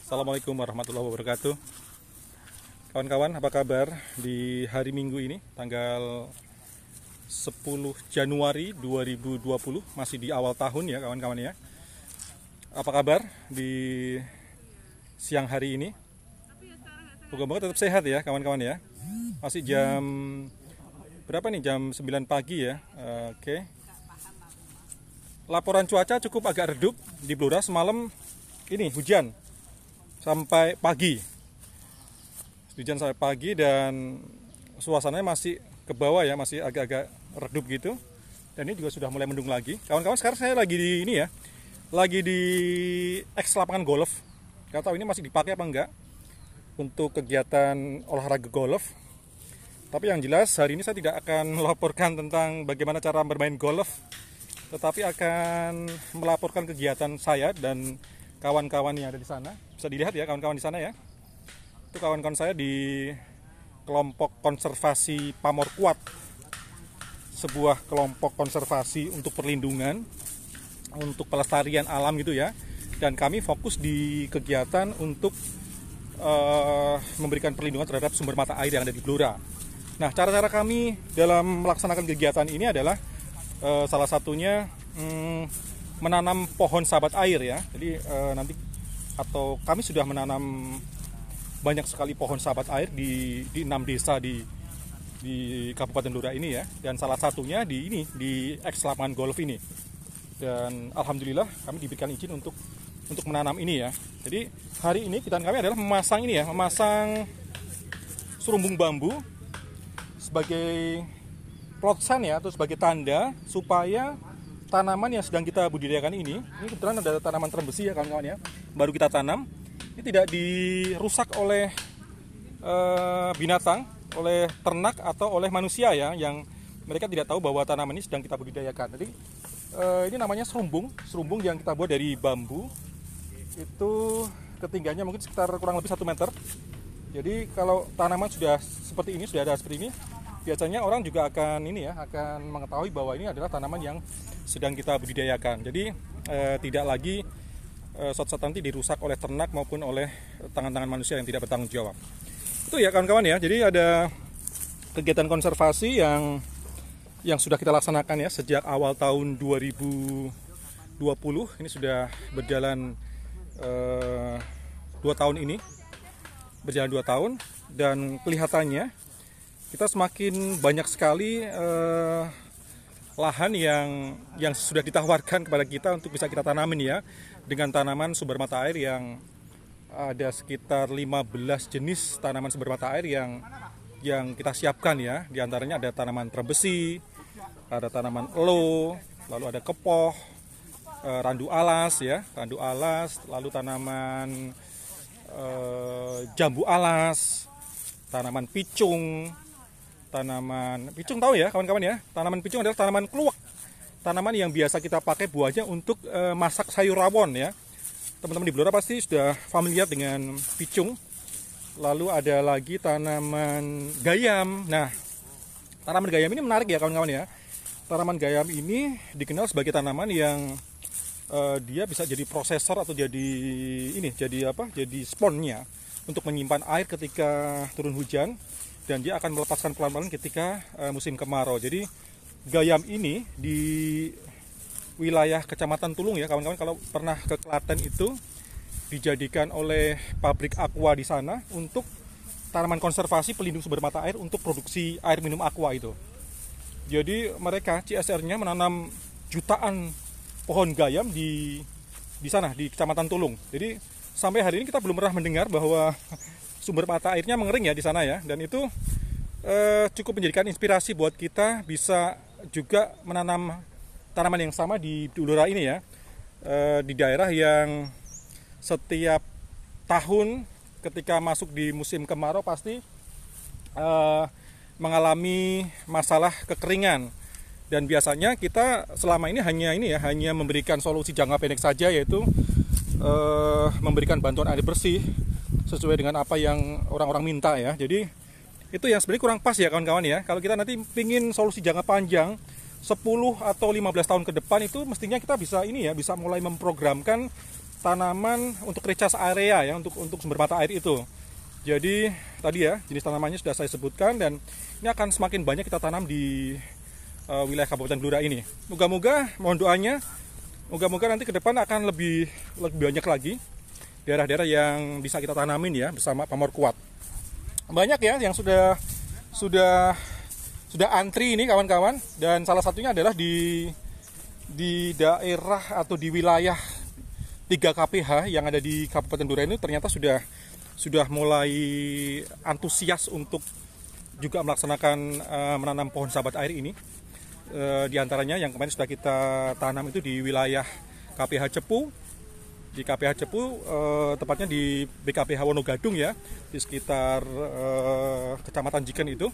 Assalamualaikum warahmatullahi wabarakatuh. Kawan-kawan, apa kabar di hari Minggu ini, tanggal 10 Januari 2020, masih di awal tahun ya kawan-kawan ya. Apa kabar di siang hari ini? Moga-moga tetap sehat ya kawan-kawan ya. Masih jam berapa nih? Jam 9 pagi ya. Oke. Laporan cuaca cukup agak redup di Blora. Semalam ini hujan sampai pagi. Hujan sampai pagi dan suasananya masih ke bawah ya, masih agak-agak redup gitu. Dan ini juga sudah mulai mendung lagi. Kawan-kawan, sekarang saya lagi di ini ya. Lagi di X lapangan golf. Gak tahu ini masih dipakai apa enggak untuk kegiatan olahraga golf. Tapi yang jelas hari ini saya tidak akan melaporkan tentang bagaimana cara bermain golf, tetapi akan melaporkan kegiatan saya dan kawan-kawan yang ada di sana. Bisa dilihat ya kawan-kawan di sana ya. Itu kawan-kawan saya di kelompok konservasi Pamor Kuat. Sebuah kelompok konservasi untuk perlindungan, untuk pelestarian alam gitu ya. Dan kami fokus di kegiatan untuk memberikan perlindungan terhadap sumber mata air yang ada di Blora. Nah, cara-cara kami dalam melaksanakan kegiatan ini adalah salah satunya menanam pohon sahabat air ya. Jadi nanti atau kami sudah menanam banyak sekali pohon sahabat air di 6 desa di Kabupaten Blora ini ya. Dan salah satunya di X lapangan golf ini. Dan alhamdulillah kami diberikan izin untuk menanam ini ya. Jadi hari ini kegiatan kami adalah memasang serumbung bambu sebagai plotsan ya, atau sebagai tanda supaya tanaman yang sedang kita budidayakan ini kebetulan ada tanaman terembesi ya kawan-kawan ya, baru kita tanam, ini tidak dirusak oleh binatang, oleh ternak atau oleh manusia ya, yang mereka tidak tahu bahwa tanaman ini sedang kita budidayakan. Jadi ini namanya serumbung yang kita buat dari bambu. Itu ketinggiannya mungkin sekitar kurang lebih 1 meter. Jadi kalau tanaman sudah seperti ini, sudah ada seperti ini, biasanya orang juga akan mengetahui bahwa ini adalah tanaman yang sedang kita budidayakan. Jadi tidak lagi suatu saat nanti dirusak oleh ternak maupun oleh tangan-tangan manusia yang tidak bertanggung jawab. Itu ya kawan-kawan ya. Jadi ada kegiatan konservasi yang sudah kita laksanakan ya sejak awal tahun 2020. Ini sudah berjalan 2 tahun ini. Berjalan 2 tahun dan kelihatannya kita semakin banyak sekali lahan yang sudah ditawarkan kepada kita untuk bisa kita tanamin ya, dengan tanaman sumber mata air yang ada sekitar 15 jenis tanaman sumber mata air yang kita siapkan ya. Di antaranya ada tanaman terbesi, ada tanaman elo, lalu ada kepoh, randu alas ya, lalu tanaman jambu alas, tanaman picung. Tanaman picung tahu ya kawan-kawan ya, tanaman picung adalah tanaman kluwek, tanaman yang biasa kita pakai buahnya untuk masak sayur rawon ya. Teman-teman di Blora pasti sudah familiar dengan picung. Lalu ada lagi tanaman gayam. Nah, tanaman gayam ini menarik ya kawan-kawan ya. Tanaman gayam ini dikenal sebagai tanaman yang dia bisa jadi prosesor atau jadi sponnya untuk menyimpan air ketika turun hujan. Dan dia akan melepaskan pelan-pelan ketika musim kemarau. Jadi gayam ini di wilayah Kecamatan Tulung ya kawan-kawan, kalau pernah ke Klaten itu dijadikan oleh pabrik aqua di sana untuk tanaman konservasi pelindung sumber mata air untuk produksi air minum aqua itu. Jadi mereka CSR-nya menanam jutaan pohon gayam di sana di Kecamatan Tulung. Jadi sampai hari ini kita belum pernah mendengar bahwa sumber mata airnya mengering ya di sana ya, dan itu cukup menjadikan inspirasi buat kita bisa juga menanam tanaman yang sama di Blora ini ya, di daerah yang setiap tahun ketika masuk di musim kemarau pasti mengalami masalah kekeringan, dan biasanya kita selama ini hanya memberikan solusi jangka pendek saja, yaitu memberikan bantuan air bersih sesuai dengan apa yang orang-orang minta ya. Jadi itu yang sebenarnya kurang pas ya kawan-kawan ya. Kalau kita nanti pingin solusi jangka panjang 10 atau 15 tahun ke depan, itu mestinya kita bisa bisa mulai memprogramkan tanaman untuk recharge area ya, untuk sumber mata air itu. Jadi tadi ya jenis tanamannya sudah saya sebutkan, dan ini akan semakin banyak kita tanam di wilayah Kabupaten Blora ini. Moga-moga, mohon doanya, moga-moga nanti ke depan akan lebih banyak lagi daerah-daerah yang bisa kita tanamin ya bersama Pamor Kuat. Banyak ya yang sudah antri ini kawan-kawan, dan salah satunya adalah di daerah atau di wilayah 3 KPH yang ada di Kabupaten Blora ini ternyata sudah mulai antusias untuk juga melaksanakan menanam pohon sahabat air ini. Di antaranya yang kemarin sudah kita tanam itu di wilayah KPH Cepu. Di KPH Cepu, tepatnya di BKPH Wonogadung ya, di sekitar Kecamatan Jiken itu.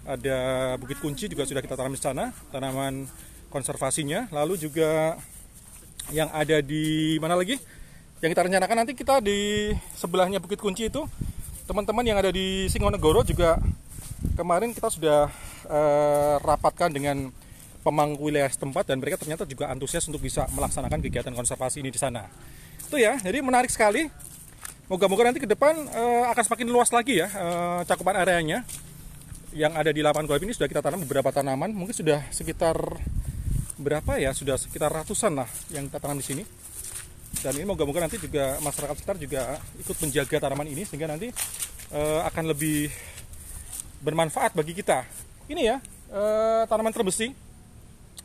Ada Bukit Kunci juga sudah kita tanam di sana, tanaman konservasinya. Lalu juga yang ada di mana lagi? Yang kita rencanakan nanti kita di sebelahnya Bukit Kunci itu, teman-teman yang ada di Singonegoro juga kemarin kita sudah rapatkan dengan pemangku wilayah setempat, dan mereka ternyata juga antusias untuk bisa melaksanakan kegiatan konservasi ini di sana. Itu ya, jadi menarik sekali. Moga-moga nanti ke depan akan semakin luas lagi ya cakupan areanya. Yang ada di lapangan golf ini sudah kita tanam beberapa tanaman, mungkin sudah sekitar berapa ya, sudah sekitar ratusan lah yang kita tanam di sini. Dan ini moga-moga nanti juga masyarakat sekitar juga ikut menjaga tanaman ini sehingga nanti akan lebih bermanfaat bagi kita. Ini ya tanaman terbesi.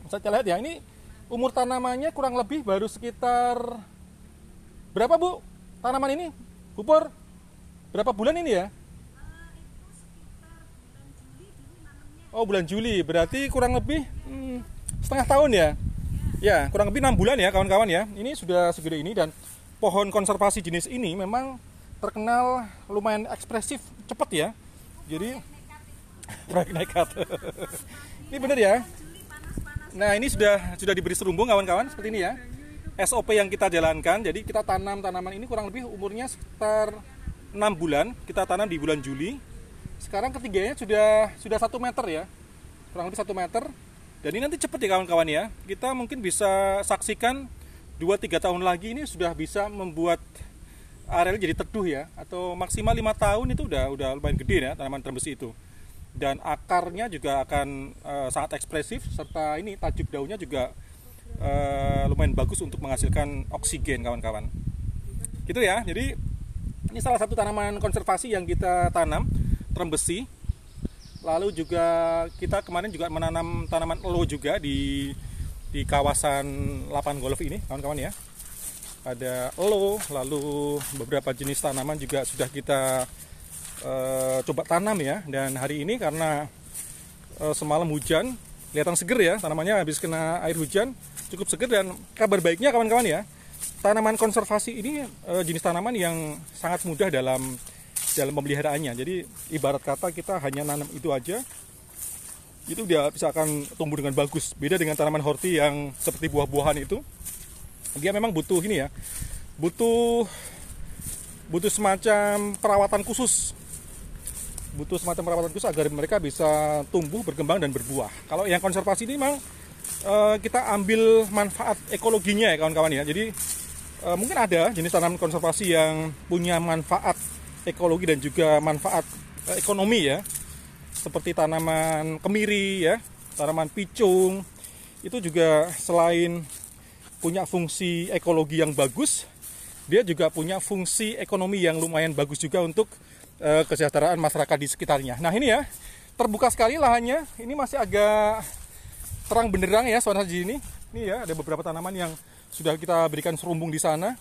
Saya lihat ya, ini umur tanamannya kurang lebih baru sekitar berapa Bu? Tanaman ini, Bu Pur? Berapa bulan ini ya? Oh, bulan Juli. Berarti kurang lebih setengah tahun ya? Ya, kurang lebih 6 bulan ya kawan-kawan ya. Ini sudah segede ini, dan pohon konservasi jenis ini memang terkenal lumayan ekspresif, cepat ya. Jadi proyek nekat. Ini benar ya. Nah, ini sudah diberi serumbung kawan-kawan seperti ini ya. SOP yang kita jalankan. Jadi kita tanam tanaman ini kurang lebih umurnya sekitar 6 bulan. Kita tanam di bulan Juli. Sekarang ketiganya sudah 1 meter ya. Kurang lebih 1 meter. Dan ini nanti cepat ya kawan-kawan ya. Kita mungkin bisa saksikan 2-3 tahun lagi ini sudah bisa membuat areal jadi teduh ya. Atau maksimal 5 tahun itu udah lumayan gede ya tanaman terbesi itu. Dan akarnya juga akan sangat ekspresif, serta ini tajuk daunnya juga lumayan bagus untuk menghasilkan oksigen kawan-kawan. Gitu ya. Jadi ini salah satu tanaman konservasi yang kita tanam, terem besi. Lalu juga kita kemarin juga menanam tanaman elo juga di kawasan lapangan golf ini kawan-kawan ya. Ada elo, lalu beberapa jenis tanaman juga sudah kita coba tanam ya. Dan hari ini karena semalam hujan, kelihatan seger ya, tanamannya habis kena air hujan cukup seger. Dan kabar baiknya kawan-kawan ya, tanaman konservasi ini jenis tanaman yang sangat mudah dalam pemeliharaannya. Jadi ibarat kata kita hanya nanam itu aja, itu dia bisa akan tumbuh dengan bagus. Beda dengan tanaman horti yang seperti buah-buahan itu, dia memang butuh ini ya, butuh semacam perawatan khusus. Agar mereka bisa tumbuh, berkembang, dan berbuah. Kalau yang konservasi ini memang kita ambil manfaat ekologinya ya kawan-kawan ya. Jadi mungkin ada jenis tanaman konservasi yang punya manfaat ekologi dan juga manfaat ekonomi ya. Seperti tanaman kemiri ya, tanaman picung. Itu juga selain punya fungsi ekologi yang bagus, dia juga punya fungsi ekonomi yang lumayan bagus juga untuk kesejahteraan masyarakat di sekitarnya. Nah ini ya, terbuka sekali lahannya. Ini masih agak terang benderang ya suasana di sini. Ini ya, ada beberapa tanaman yang sudah kita berikan serumbung di sana.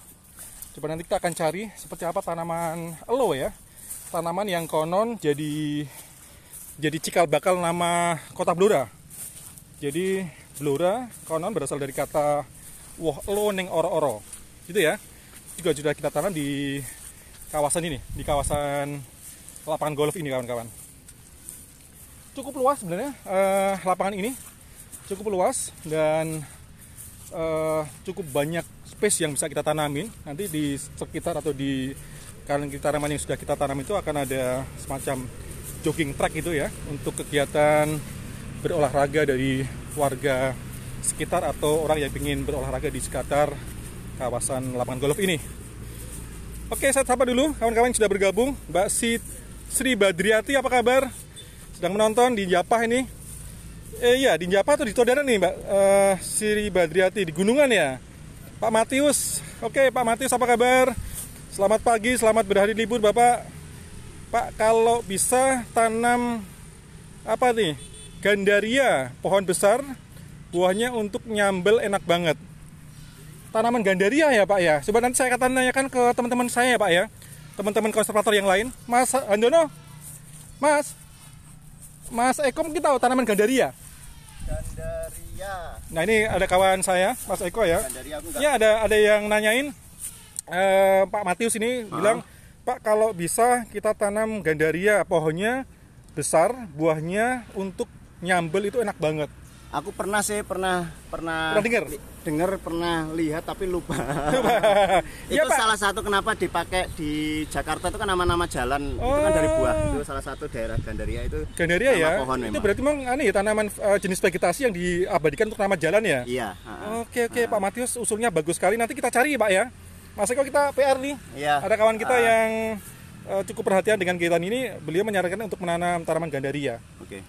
Coba nanti kita akan cari seperti apa tanaman elo ya. Tanaman yang konon jadi cikal bakal nama kota Blora. Jadi Blora konon berasal dari kata woh elo neng oro-oro. Gitu ya. Juga sudah kita tanam di kawasan ini, di kawasan lapangan golf ini kawan-kawan. Cukup luas sebenarnya lapangan ini, cukup luas, dan cukup banyak space yang bisa kita tanamin. Nanti di sekitar atau di kalian tanaman yang sudah kita tanam itu akan ada semacam jogging track itu ya, untuk kegiatan berolahraga dari warga sekitar atau orang yang ingin berolahraga di sekitar kawasan lapangan golf ini. Oke, saya sapa dulu kawan-kawan yang sudah bergabung. Mbak Sri Badriati, apa kabar? Sedang menonton di Japah ini. Iya, di Japah atau di Todana nih Mbak Sri Badriati, di Gunungan ya. Pak Matius, oke Pak Matius, apa kabar? Selamat pagi, selamat berhari libur Bapak. Pak, kalau bisa tanam apa nih? Gandaria, pohon besar, buahnya untuk nyambel enak banget. Tanaman gandaria ya Pak ya. Coba nanti saya akan tanyakan ke teman-teman saya ya Pak ya, teman-teman konservator yang lain. Mas Andono, Mas Eko mungkin tahu tanaman gandaria? Gandaria. Nah ini ada kawan saya, Mas Eko ya. Gandaria aku enggak. Ya ada yang nanyain, Pak Matius ini bilang, Pak kalau bisa kita tanam gandaria, pohonnya besar, buahnya untuk nyambel itu enak banget. Aku pernah dengar, pernah lihat tapi lupa. Itu Ya, Pak. salah satu kenapa dipakai di Jakarta itu kan nama-nama jalan, itu kan dari buah. Itu salah satu daerah Gandaria itu. Gandaria nama ya. pohon Itu memang. berarti memang tanaman jenis vegetasi yang diabadikan untuk nama jalan ya. Iya. Oke, Pak Matius, usulnya bagus sekali. Nanti kita cari Pak ya. Mas Eko, kita PR nih. Iya. Ada kawan kita yang cukup perhatian dengan kegiatan ini. Beliau menyarankan untuk menanam tanaman gandaria.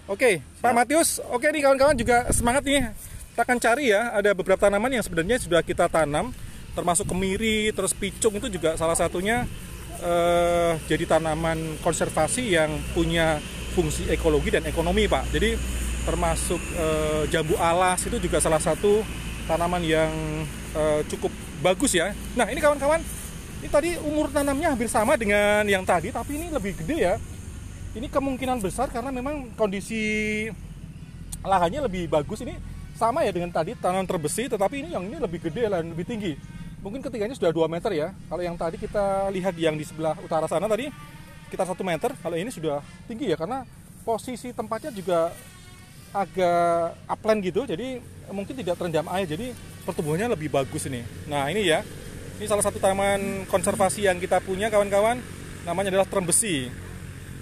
Oke, Pak Matius. Oke nih kawan-kawan juga semangat nih. Kita akan cari ya. Ada beberapa tanaman yang sebenarnya sudah kita tanam, termasuk kemiri, terus picung itu juga salah satunya jadi tanaman konservasi yang punya fungsi ekologi dan ekonomi Pak. Jadi termasuk jambu alas itu juga salah satu tanaman yang cukup bagus ya. Nah ini kawan-kawan, ini tadi umur tanamnya hampir sama dengan yang tadi, tapi ini lebih gede ya. Ini kemungkinan besar karena memang kondisi lahannya lebih bagus. Ini sama ya dengan tadi, tanaman terbesi, tetapi ini lebih gede dan lebih tinggi. Mungkin ketinggiannya sudah 2 meter ya. Kalau yang tadi kita lihat yang di sebelah utara sana tadi sekitar 1 meter. Kalau ini sudah tinggi ya, karena posisi tempatnya juga agak upland gitu. Jadi mungkin tidak terendam air, jadi pertumbuhannya lebih bagus ini. Nah ini ya, ini salah satu taman konservasi yang kita punya kawan-kawan. Namanya adalah terem besi.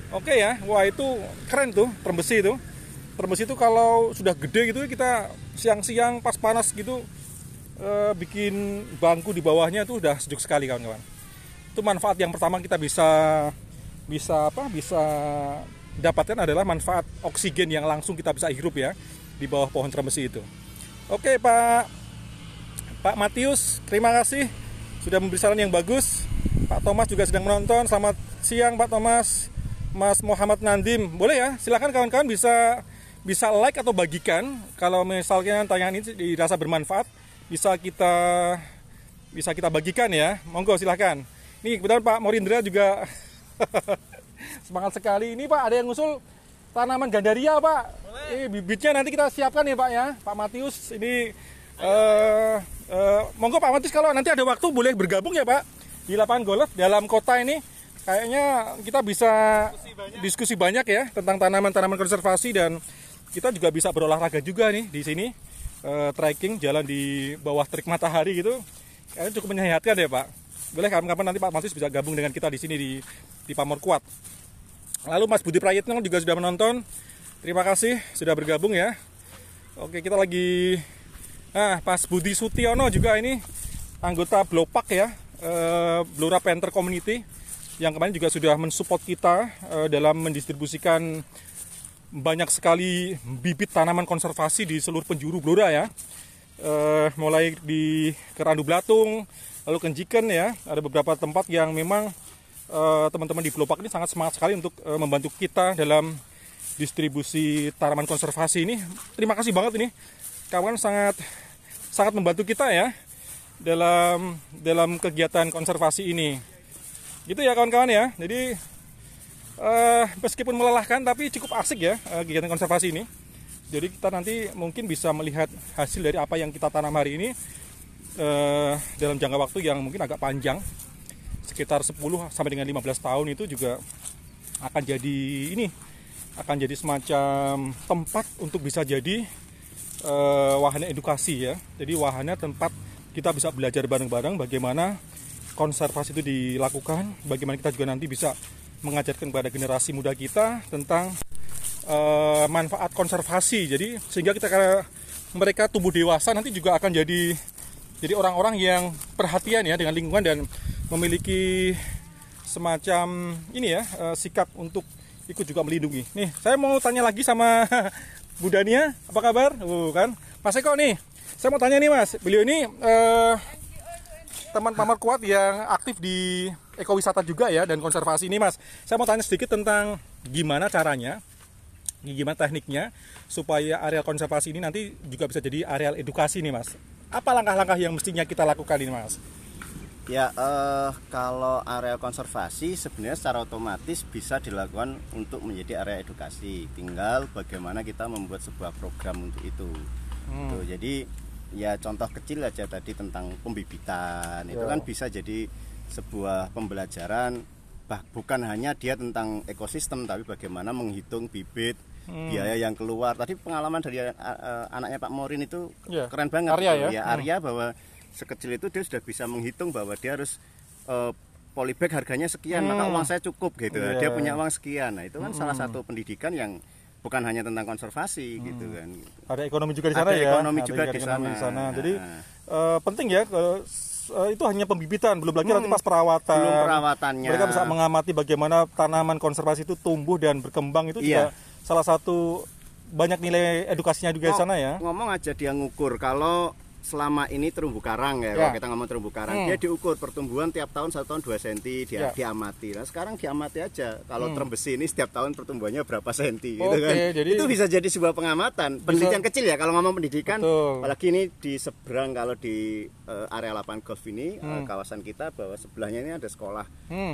Oke ya, wah itu keren tuh terem besi itu. Terem besi itu kalau sudah gede gitu, kita siang-siang pas panas gitu bikin bangku di bawahnya itu udah sejuk sekali kawan-kawan. Itu manfaat yang pertama kita bisa dapatkan adalah manfaat oksigen yang langsung kita bisa hirup ya di bawah pohon terem besi itu. Oke Pak Matius, terima kasih sudah memberi saran yang bagus. Pak Thomas juga sedang menonton. Selamat siang Pak Thomas. Mas Muhammad Nandim, boleh ya? Silakan kawan-kawan bisa like atau bagikan kalau misalnya tayangan ini dirasa bermanfaat, bisa kita bagikan ya. Monggo silakan. Nih kebetulan Pak Morindra juga semangat sekali. Ini Pak ada yang ngusul tanaman gandaria Pak. Bibitnya nanti kita siapkan ya Pak ya. Pak Matius ini monggo Pak Matius kalau nanti ada waktu boleh bergabung ya Pak di lapangan golf dalam kota ini. Kayaknya kita bisa diskusi banyak ya tentang tanaman-tanaman konservasi, dan kita juga bisa berolahraga juga nih di sini, trekking jalan di bawah terik matahari gitu. Kayaknya cukup menyehatkan ya Pak. Boleh kapan-kapan nanti Pak Matius bisa gabung dengan kita di sini di Pamor Kuat. Lalu Mas Budi Prayitno juga sudah menonton. Terima kasih sudah bergabung ya. Oke, kita lagi Mas Budi Sutiono juga ini anggota Blopak ya, Blora Panther Community, yang kemarin juga sudah mensupport kita dalam mendistribusikan banyak sekali bibit tanaman konservasi di seluruh penjuru Blora ya. Mulai di Kerandu Blatung, lalu Kenjiken ya. Ada beberapa tempat yang memang teman-teman di Blopak ini sangat semangat sekali untuk membantu kita dalam distribusi tanaman konservasi ini. Terima kasih banget ini. Kawan sangat membantu kita ya dalam kegiatan konservasi ini. Gitu ya kawan-kawan ya. Jadi meskipun melelahkan tapi cukup asik ya kegiatan konservasi ini. Jadi kita nanti mungkin bisa melihat hasil dari apa yang kita tanam hari ini dalam jangka waktu yang mungkin agak panjang, sekitar 10 sampai dengan 15 tahun. Itu juga akan jadi semacam tempat untuk bisa jadi wahana edukasi ya. Jadi wahana tempat kita bisa belajar bareng-bareng bagaimana konservasi itu dilakukan, bagaimana kita juga nanti bisa mengajarkan kepada generasi muda kita tentang manfaat konservasi. Jadi sehingga mereka tumbuh dewasa nanti juga akan jadi Jadi orang-orang yang perhatian ya dengan lingkungan dan memiliki semacam ini ya, sikap untuk ikut juga melindungi. Nih, saya mau tanya lagi sama Bu Dania, apa kabar? Kan, Mas Eko nih, saya mau tanya nih Mas, beliau ini teman Pamor Kuat yang aktif di ekowisata juga ya dan konservasi ini Mas. Saya mau tanya sedikit tentang gimana caranya, gimana tekniknya supaya areal konservasi ini nanti juga bisa jadi areal edukasi nih Mas. Apa langkah-langkah yang mestinya kita lakukan ini Mas? Ya, kalau area konservasi sebenarnya secara otomatis bisa dilakukan untuk menjadi area edukasi. Tinggal bagaimana kita membuat sebuah program untuk itu. Tuh, jadi ya contoh kecil aja tadi tentang pembibitan. Itu kan bisa jadi sebuah pembelajaran, bukan hanya dia tentang ekosistem, tapi bagaimana menghitung bibit, biaya yang keluar. Tadi pengalaman dari anaknya Pak Morin itu keren banget. Arya ya. Arya bahwa sekecil itu dia sudah bisa menghitung bahwa dia harus polybag harganya sekian, maka uang saya cukup gitu. Dia punya uang sekian. Nah, itu kan salah satu pendidikan yang bukan hanya tentang konservasi gitu kan. Ada ekonomi juga di sana ya. Ekonomi juga di sana. Jadi penting ya, itu hanya pembibitan, belum lagi nanti pas perawatan. Belum perawatannya. Mereka bisa mengamati bagaimana tanaman konservasi itu tumbuh dan berkembang, itu juga salah satu banyak nilai edukasinya juga di sana ya. Ngomong aja dia ngukur kalau selama ini terumbu karang ya, kalau kita ngomong terumbu karang, dia diukur pertumbuhan tiap tahun 1 tahun 2 cm dia diamati. Nah, sekarang diamati aja kalau terumbu besi ini setiap tahun pertumbuhannya berapa senti gitu kan. Jadi itu bisa jadi sebuah pengamatan. Penelitian kecil ya kalau ngomong pendidikan. Apalagi ini di seberang, kalau di area lapangan golf ini kawasan kita, bahwa sebelahnya ini ada sekolah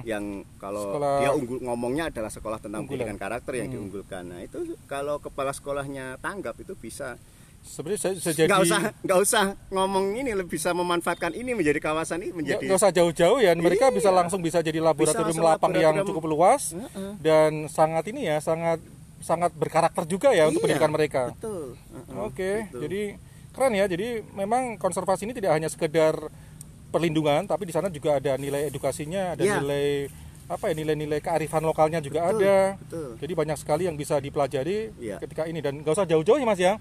yang kalau dia ngomongnya adalah sekolah tentang pendidikan karakter yang diunggulkan. Nah, itu kalau kepala sekolahnya tanggap itu bisa sebenarnya jadi nggak usah ngomong ini, lebih bisa memanfaatkan ini menjadi kawasan ini menjadi nggak usah jauh-jauh ya, mereka bisa langsung bisa jadi laboratorium lapang yang cukup luas dan sangat ini ya, sangat berkarakter juga ya untuk pendidikan mereka. Betul. Oke. Jadi keren ya. Jadi memang konservasi ini tidak hanya sekedar perlindungan, tapi di sana juga ada nilai edukasinya, ada nilai nilai kearifan lokalnya juga ada. Jadi banyak sekali yang bisa dipelajari ketika ini, dan nggak usah jauh-jauh ya Mas ya.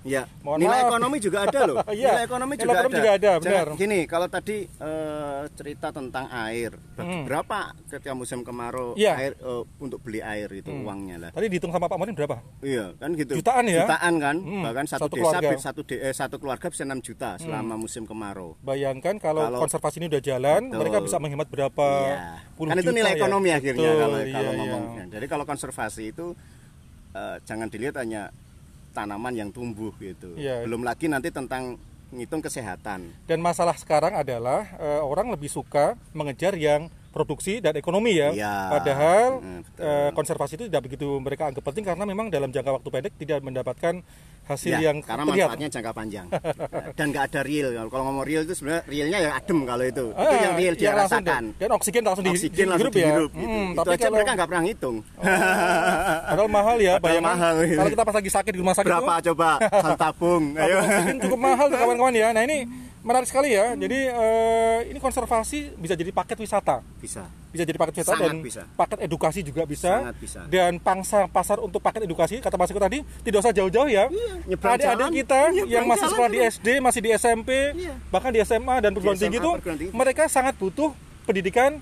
Nilai ekonomi juga ada loh. Nilai ekonomi juga ada. Benar. Gini, kalau tadi cerita tentang air, berapa ketika musim kemarau air untuk beli air itu uangnya lah. Tadi dihitung sama Pak Morin berapa? Iya, kan gitu. Jutaan ya. Jutaan kan. Bahkan satu keluarga bisa 6 juta selama musim kemarau. Bayangkan kalau konservasi ini udah jalan, mereka bisa menghemat berapa puluh juta. Kan itu nilai ekonomi akhirnya kalau ngomong. Jadi kalau konservasi itu jangan dilihat hanya tanaman yang tumbuh gitu. Belum lagi nanti tentang ngitung kesehatan. Dan masalah sekarang adalah orang lebih suka mengejar yang produksi dan ekonomi ya. Padahal konservasi itu tidak begitu mereka anggap penting, karena memang dalam jangka waktu pendek tidak mendapatkan hasil yang karena manfaatnya jangka panjang dan nggak ada real. Kalau ngomong real itu sebenarnya realnya yang adem, kalau itu yang real dia rasakan. Dan oksigen langsung dihirup ya. Gitu. Tapi aja mereka nggak pernah ngitung. Padahal mahal ya, bayangkan kalau kita pas lagi sakit di rumah sakit berapa itu, coba satu tabung. Oksigen cukup mahal tuh kawan-kawan ya. Nah ini menarik sekali ya. Jadi ini konservasi bisa jadi paket wisata. Bisa jadi paket wisata. Sangat dan paket edukasi juga bisa. Bisa. Dan pangsa pasar untuk paket edukasi, kata Mas Eko tadi, tidak usah jauh-jauh ya. Adik-adik kita yang masih sekolah di SD, masih di SMP, bahkan di SMA dan perguruan tinggi itu, mereka sangat butuh pendidikan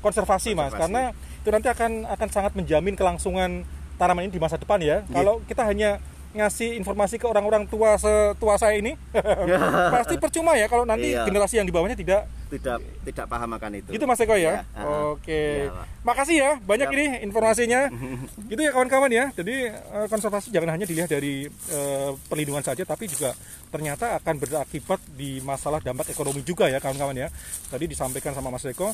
konservasi Mas, karena itu nanti akan sangat menjamin kelangsungan tanaman ini di masa depan ya. Kalau kita hanya ngasih informasi ke orang-orang tua setua saya ini pasti percuma ya kalau nanti generasi yang di bawahnya tidak paham akan itu. Gitu Mas Eko ya. Oke. Makasih ya, banyak ini informasinya. Gitu ya kawan-kawan ya. Jadi konservasi jangan hanya dilihat dari perlindungan saja, tapi juga ternyata akan berakibat di masalah dampak ekonomi juga ya kawan-kawan ya. Tadi disampaikan sama Mas Eko,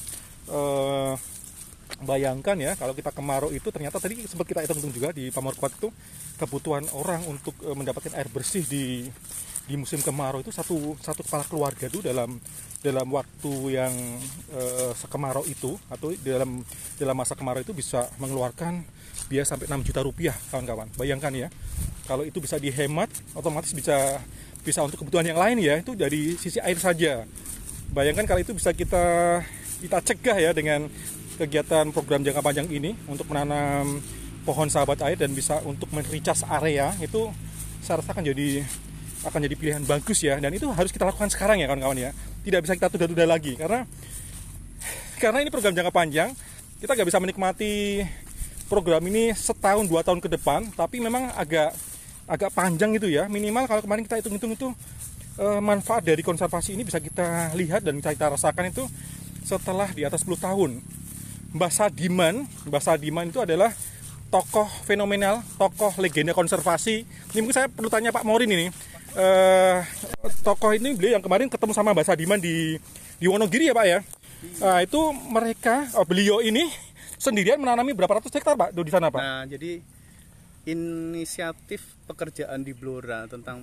bayangkan ya kalau kita kemarau itu ternyata tadi sempat kita hitung juga di Pamor Kuat itu, kebutuhan orang untuk mendapatkan air bersih di musim kemarau itu satu kepala keluarga itu dalam waktu yang sekemarau itu, atau dalam masa kemarau itu bisa mengeluarkan biaya sampai 6 juta rupiah kawan-kawan. Bayangkan ya, kalau itu bisa dihemat, otomatis bisa untuk kebutuhan yang lain ya, itu dari sisi air saja. Bayangkan kalau itu bisa kita cegah ya dengan kegiatan program jangka panjang ini untuk menanam pohon sahabat air dan bisa untuk merecharge area, itu saya rasa akan jadi pilihan bagus ya, dan itu harus kita lakukan sekarang ya kawan-kawan ya. tidak bisa kita tunda-tunda lagi karena ini program jangka panjang. Kita nggak bisa menikmati program ini setahun 2 tahun ke depan, tapi memang agak panjang gitu ya. Minimal kalau kemarin kita hitung-hitung itu manfaat dari konservasi ini bisa kita lihat dan kita rasakan itu setelah di atas 10 tahun. Mbah Sadiman itu adalah tokoh fenomenal, tokoh legenda konservasi. Ini mungkin saya perlu tanya Pak Morin ini. Tokoh ini beliau yang kemarin ketemu sama Mbah Sadiman di Wonogiri ya Pak ya. Nah, itu beliau ini sendirian menanami berapa ratus hektar Pak di sana Pak? Nah, jadi inisiatif pekerjaan di Blora tentang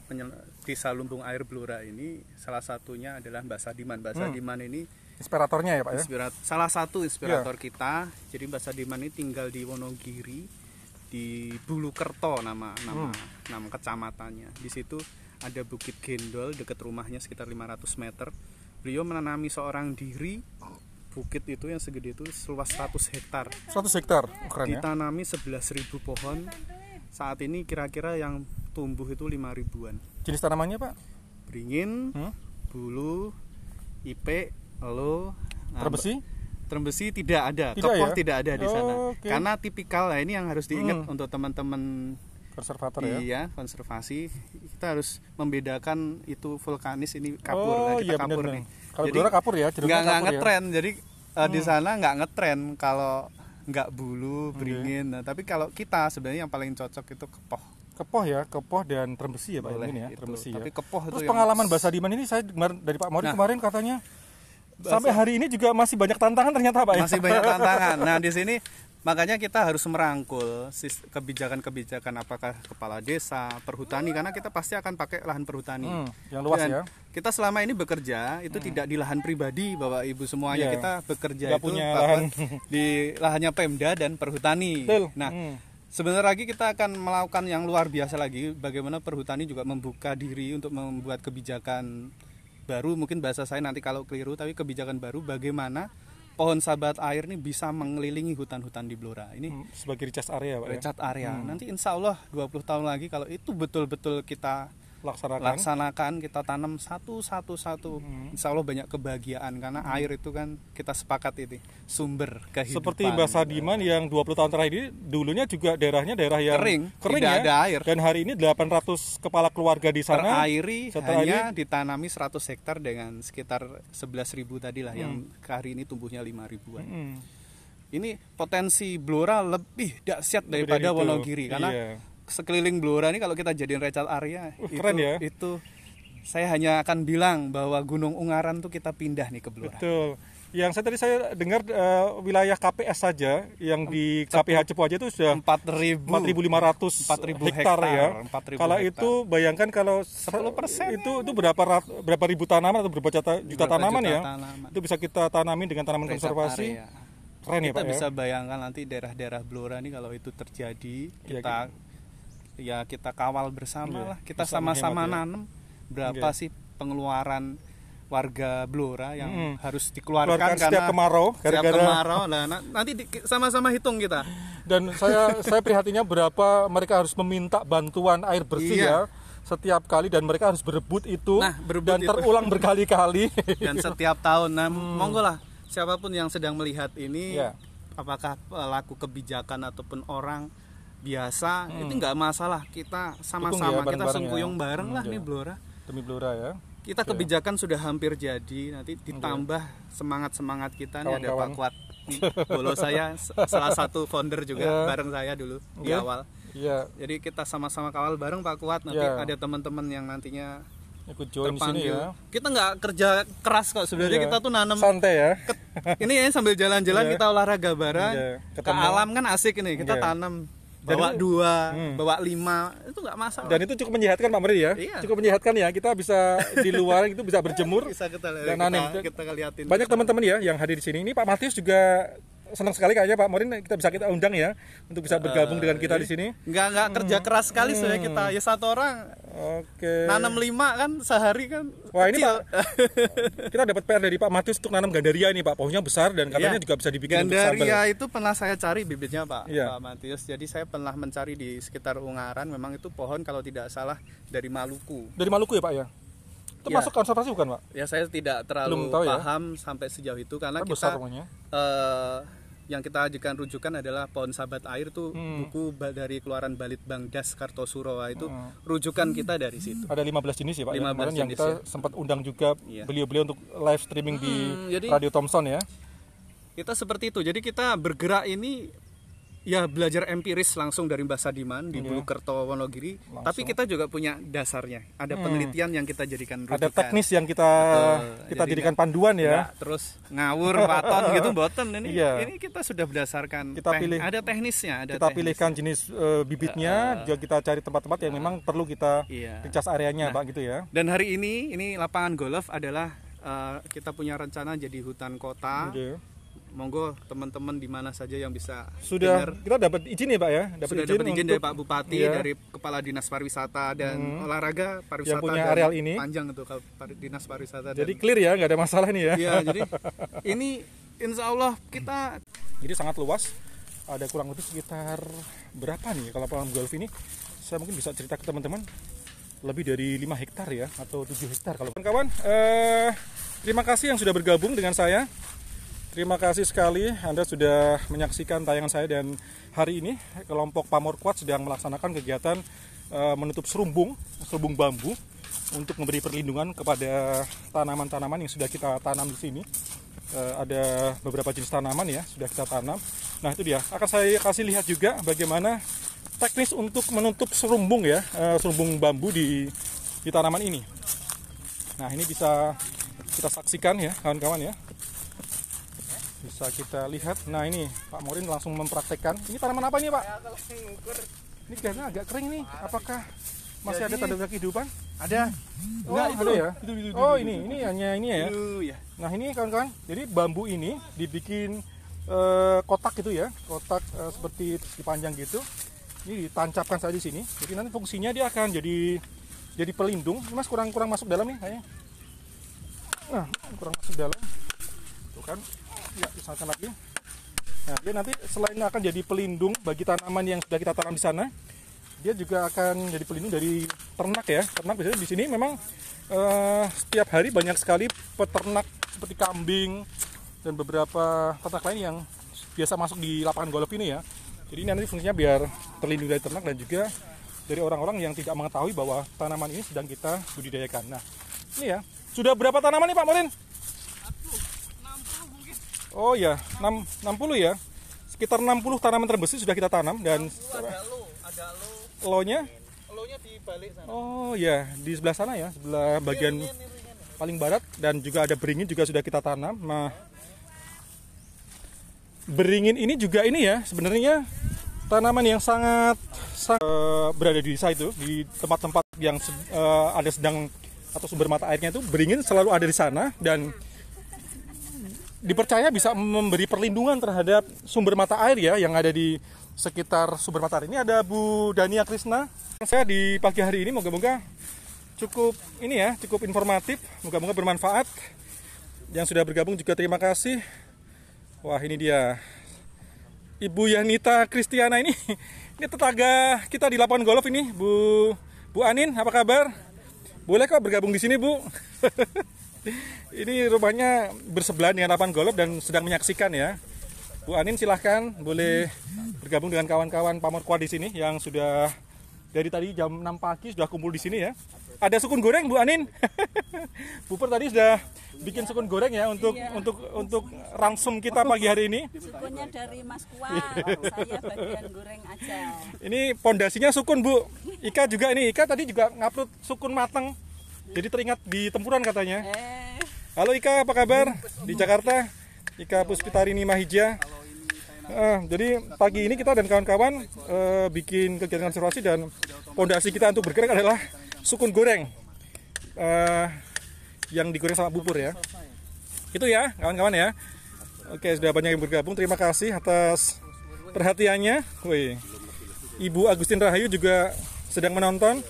desa lumbung air Blora ini salah satunya adalah Mbah Sadiman. Mbah Sadiman ini inspiratornya ya Pak ya? Salah satu inspirator kita. Jadi Mbah Sadiman ini tinggal di Wonogiri, di Bulukerto nama kecamatannya. Di situ ada Bukit Gendol dekat rumahnya sekitar 500 meter. Beliau menanami seorang diri. Bukit itu yang segede itu seluas 100 hektar. 100 hektar, keren ya. Ditanami 11.000 pohon. Saat ini kira-kira yang tumbuh itu 5.000-an. Jenis tanamannya Pak? Beringin, bulu, ipe, elo, Trembesi tidak ada, kepoh ya? Tidak ada di sana. Okay. Karena tipikal, ini yang harus diingat untuk teman-teman konservator ya. Konservasi. Kita harus membedakan itu vulkanis, ini kapur. Kita kapur bener. nih. Kalau Blora kapur ya, nggak ngetren. Ya? Jadi di sana nggak ngetren kalau nggak bulu, beringin. Nah, tapi kalau kita sebenarnya yang paling cocok itu kepoh. Kepoh dan trembesi ya Pak ini ya, trembesi tapi ya. Kepoh terus itu pengalaman Mbah Sadiman ini saya dengar dari Pak Mori kemarin katanya sampai hari ini juga masih banyak tantangan ternyata Pak ya. Masih banyak tantangan. Nah, di sini makanya kita harus merangkul kebijakan-kebijakan apakah kepala desa, perhutani, karena kita pasti akan pakai lahan perhutani yang luas. Dan ya kita selama ini bekerja itu tidak di lahan pribadi Bapak Ibu semuanya. Kita bekerja itu punya lahan di lahannya Pemda dan perhutani. Betul. Nah, sebentar lagi kita akan melakukan yang luar biasa lagi, bagaimana perhutani juga membuka diri untuk membuat kebijakan baru. Mungkin bahasa saya nanti kalau keliru, tapi kebijakan baru bagaimana pohon sahabat air ini bisa mengelilingi hutan-hutan di Blora. Ini sebagai recharge area Pak ya? Recharge area. Nanti insya Allah 20 tahun lagi kalau itu betul-betul kita laksanakan, kita tanam satu. Insya Allah banyak kebahagiaan, karena air itu kan kita sepakat ini sumber kehidupan. Seperti Mbah Sadiman yang 20 tahun terakhir ini dulunya juga daerahnya daerah yang kering tidak ya? ada air. Dan hari ini 800 kepala keluarga di sana terairi hanya ditanami 100 hektar dengan sekitar 11.000 tadi lah, yang hari ini tumbuhnya 5.000-an. Ini potensi Blora lebih dahsyat daripada Wonogiri, karena sekeliling Blora ini kalau kita jadiin recharge area itu saya hanya akan bilang bahwa Gunung Ungaran tuh kita pindah nih ke Blora. Betul. Yang saya dengar wilayah KPS saja yang di KPH Cepu aja itu sudah 4.500 hektar ya. Kalau itu bayangkan kalau 10% itu berapa ribu tanaman atau berapa juta tanaman ya. Itu bisa kita tanami dengan tanaman konservasi. Keren ya Pak. Kita bisa bayangkan nanti daerah-daerah Blora ini kalau itu terjadi, kita kawal bersama lah. Kita sama-sama nanam. Berapa sih pengeluaran warga Blora yang harus dikeluarkan setiap kemarau, Nah, nanti sama-sama hitung kita. Dan saya prihatinnya berapa mereka harus meminta bantuan air bersih ya setiap kali, dan mereka harus berebut itu dan terulang berkali-kali dan setiap tahun. Nah, monggo lah siapapun yang sedang melihat ini, apakah pelaku kebijakan ataupun orang biasa, itu nggak masalah. Kita sama-sama, kita sengkuyung bareng lah nih Blora. Demi Blora ya. Kita kebijakan sudah hampir jadi, nanti ditambah semangat kita nih. Ada Pak Kuat Bolo, saya salah satu founder juga bareng saya dulu di awal. Jadi kita sama-sama kawal bareng Pak Kuat. Nanti ada teman-teman yang nantinya ikut join di sini ya. Kita nggak kerja keras kok sebenarnya, kita tuh nanam santai ya. Ini ya sambil jalan-jalan kita olahraga bareng. Ke alam kan asik nih, kita tanam. Bawa 2, bawa 5, itu nggak masalah. Dan itu cukup menyehatkan Pak Meri ya. Cukup menyehatkan ya. Kita bisa di luar itu bisa berjemur. Bisa kita liatin. Banyak teman-teman ya yang hadir di sini. Ini Pak Matius juga senang sekali kayaknya Pak Morin, kita undang ya untuk bisa bergabung dengan kita di sini. Nggak kerja keras sekali sebenarnya kita. Ya satu orang nanam 5 kan sehari kan. Wah, ini Pak, kita dapat PR dari Pak Matius untuk nanam gandaria ini Pak. Pohonnya besar dan katanya juga bisa dibikin gandaria untuk sambal. Itu pernah saya cari bibitnya Pak Matius. Jadi saya pernah mencari di sekitar Ungaran. Memang itu pohon kalau tidak salah dari Maluku. Dari Maluku ya Pak ya? Itu masuk konservasi bukan, Pak? Ya saya tidak terlalu tahu, paham sampai sejauh itu karena kita yang kita ajukan rujukan adalah Pohon Sahabat Air tuh buku dari keluaran Balitbang Das Kartosuro itu rujukan kita dari situ. Ada 15 jenis ya Pak, 15 kemarin yang kita sempat undang juga beliau-beliau untuk live streaming di jadi, Radio Thompson ya. Kita seperti itu, jadi kita bergerak ini ya belajar empiris langsung dari Mbah Sadiman di Bulukerto Wonogiri, tapi kita juga punya dasarnya, ada penelitian yang kita jadikan rujukan. Ada teknis yang kita jadikan panduan ya. Terus ngawur paton gitu boten ini kita sudah berdasarkan ada teknisnya, kita pilihkan jenis bibitnya, juga kita cari tempat-tempat yang memang perlu kita dicas areanya Pak gitu ya. Dan hari ini lapangan golf adalah kita punya rencana jadi hutan kota. Monggo teman-teman di mana saja yang bisa sudah dengar. Kita dapat izin ya Pak ya, dapat izin dari Pak Bupati, dari Kepala Dinas Pariwisata dan Olahraga Pariwisata yang punya areal ini panjang itu Dinas Pariwisata. Jadi clear ya, nggak ada masalah nih ya. Iya, jadi ini insya Allah kita jadi sangat luas, ada kurang lebih sekitar berapa nih kalau lapangan golf ini? Saya mungkin bisa cerita ke teman-teman lebih dari 5 hektar ya, atau 7 hektar kalau kawan. Terima kasih yang sudah bergabung dengan saya. Terima kasih sekali Anda sudah menyaksikan tayangan saya, dan hari ini kelompok Pamorkuat sedang melaksanakan kegiatan menutup serumbung bambu untuk memberi perlindungan kepada tanaman-tanaman yang sudah kita tanam di sini. Ada beberapa jenis tanaman ya sudah kita tanam. Nah itu dia, akan saya kasih lihat juga bagaimana teknis untuk menutup serumbung ya, serumbung bambu di tanaman ini. Nah ini bisa kita saksikan ya kawan-kawan ya. Bisa kita lihat. Nah ini Pak Morin langsung mempraktekkan. Ini tanaman apa ini Pak? Ini kayaknya agak kering nih. Apakah masih ada tanda-tanda kehidupan? Ada. Enggak, itu ada ya? Oh ini hanya ini ya. Nah ini kawan-kawan. Jadi bambu ini dibikin kotak gitu ya. Kotak seperti dipanjang gitu. Ini ditancapkan saja di sini. Jadi nanti fungsinya dia akan jadi pelindung. Ini Mas kurang masuk dalam nih kayaknya. Nah kurang masuk dalam. Tuh kan. Ya, misalkan lagi. Nah, dia nanti selain akan jadi pelindung bagi tanaman yang sudah kita tanam di sana, dia juga akan jadi pelindung dari ternak ya. Ternak biasanya di sini memang setiap hari banyak sekali peternak seperti kambing dan beberapa ternak lain yang biasa masuk di lapangan golf ini ya. Jadi nanti fungsinya biar terlindung dari ternak dan juga dari orang-orang yang tidak mengetahui bahwa tanaman ini sedang kita budidayakan. Nah, ini ya. Sudah berapa tanaman nih Pak Morin? Oh ya, 60 ya. Sekitar 60 tanaman terbesi sudah kita tanam dan ada low-nya di balik sana. Oh ya, di sebelah sana ya, sebelah bagian paling barat, dan juga ada beringin juga sudah kita tanam. Nah, beringin ini juga ini ya, sebenarnya tanaman yang sangat berada di desa itu, di tempat-tempat yang ada sedang atau sumber mata airnya itu, beringin selalu ada di sana dan dipercaya bisa memberi perlindungan terhadap sumber mata air ya yang ada di sekitar sumber mata air. Ini ada Bu Dania Krisna. Saya di pagi hari ini moga-moga cukup ini ya, cukup informatif, moga-moga bermanfaat. Yang sudah bergabung juga terima kasih. Wah, ini dia Ibu Yanita Kristiana ini tetangga kita di lapangan golf ini, Bu Anin, apa kabar? Boleh kok bergabung di sini, Bu. Ini rumahnya bersebelahan dengan lapangan golf dan sedang menyaksikan ya. Bu Anin silahkan boleh bergabung dengan kawan-kawan Pamorkuat di sini yang sudah dari tadi jam 6 pagi sudah kumpul di sini ya. Ada sukun goreng Bu Anin. Bu Per tadi sudah bikin sukun goreng ya untuk ransum kita pagi hari ini. Sukunnya dari Mas Kuat, saya bagian goreng aja. Ini pondasinya sukun Bu. Ika juga ini, Ika tadi juga ngupload sukun mateng. Jadi teringat di tempuran katanya. Halo Ika, apa kabar di Jakarta? Ika Puspitarini Mahija. Jadi pagi ini kita dan kawan-kawan bikin kegiatan konservasi, dan pondasi kita untuk bergerak adalah sukun goreng yang digoreng sama bubur ya. Itu ya kawan-kawan ya. Oke, sudah banyak yang bergabung. Terima kasih atas perhatiannya. Wih. Ibu Agustin Rahayu juga sedang menonton.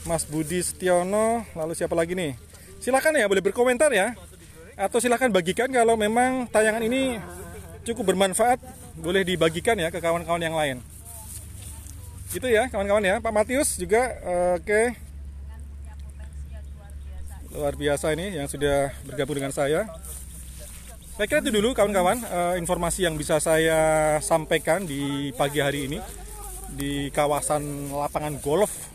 Mas Budi Setiono, lalu siapa lagi nih? Silakan ya, boleh berkomentar ya. Atau silakan bagikan kalau memang tayangan ini cukup bermanfaat, boleh dibagikan ya ke kawan-kawan yang lain. Itu ya kawan-kawan ya. Pak Matius juga oke. luar biasa ini yang sudah bergabung dengan saya. Saya kira itu dulu kawan-kawan informasi yang bisa saya sampaikan di pagi hari ini di kawasan lapangan golf,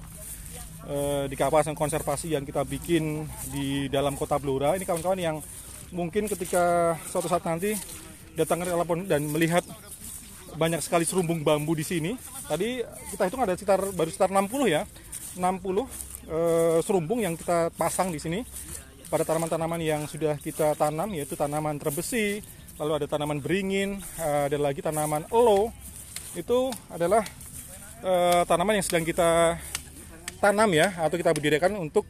di kawasan konservasi yang kita bikin di dalam kota Blora. Ini kawan-kawan yang mungkin ketika suatu saat nanti datang ke telepon dan melihat banyak sekali serumbung bambu di sini. Tadi kita hitung ada baru sekitar 60 ya, 60 serumbung yang kita pasang di sini pada tanaman-tanaman yang sudah kita tanam, yaitu tanaman terbesi, lalu ada tanaman beringin, ada lagi tanaman elo. Itu adalah tanaman yang sedang kita tanam ya, atau kita budidaykan untuk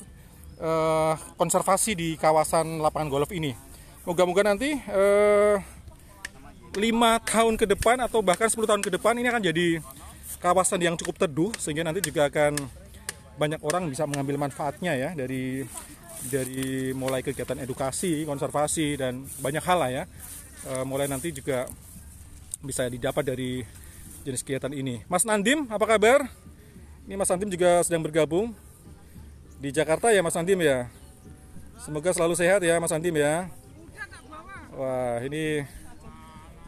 konservasi di kawasan lapangan golf ini. Moga-moga nanti 5 tahun ke depan atau bahkan 10 tahun ke depan ini akan jadi kawasan yang cukup teduh, sehingga nanti juga akan banyak orang bisa mengambil manfaatnya ya, dari mulai kegiatan edukasi, konservasi, dan banyak hal lah ya. Mulai nanti juga bisa didapat dari jenis kegiatan ini. Mas Nandim, apa kabar? Ini Mas Nandim juga sedang bergabung di Jakarta ya Mas Nandim ya. Semoga selalu sehat ya Mas Nandim ya. Wah, ini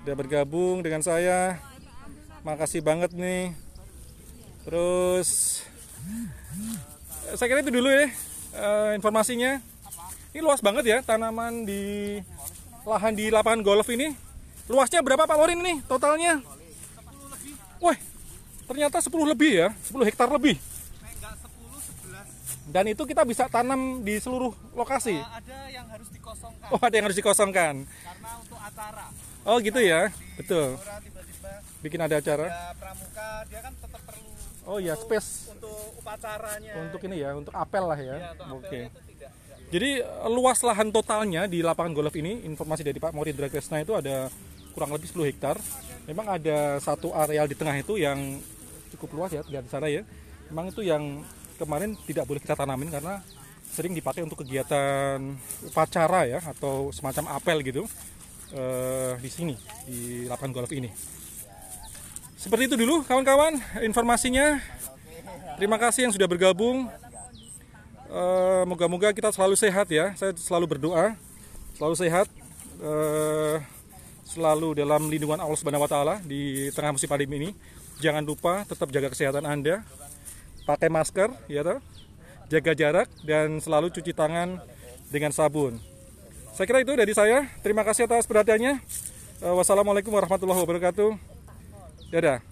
udah bergabung dengan saya. Makasih banget nih. Terus saya kira itu dulu ya informasinya. Ini luas banget ya tanaman di lahan di lapangan golf ini. Luasnya berapa Pak Morin nih totalnya? Wah, ternyata 10 lebih ya, 10 hektar lebih. Dan itu kita bisa tanam di seluruh lokasi. Ada yang harus dikosongkan. Oh, ada yang harus dikosongkan. Karena untuk acara. Oh gitu ya, betul. Tiba-tiba Bikin ada acara. ada pramuka, dia kan tetap perlu. Oh iya, space Untuk upacaranya. untuk ini ya, untuk apel lah ya. Oke. Itu tidak. Jadi luas lahan totalnya di lapangan golf ini, informasi dari Pak Morin Drakresna itu ada kurang lebih 10 hektar. Memang ada satu areal di tengah itu yang cukup luas ya, lihat di sana ya. Memang itu yang kemarin tidak boleh kita tanamin karena sering dipakai untuk kegiatan upacara ya, atau semacam apel gitu di sini di lapangan golf ini. Seperti itu dulu kawan-kawan informasinya. Terima kasih yang sudah bergabung. Moga-moga kita selalu sehat ya. Saya selalu berdoa selalu sehat, selalu dalam lindungan Allah Subhanahu wa taala di tengah musim pandemi ini. Jangan lupa tetap jaga kesehatan Anda. Pakai masker ya toh. Jaga jarak dan selalu cuci tangan dengan sabun. Saya kira itu dari saya. Terima kasih atas perhatiannya. Wassalamualaikum warahmatullahi wabarakatuh. Dadah.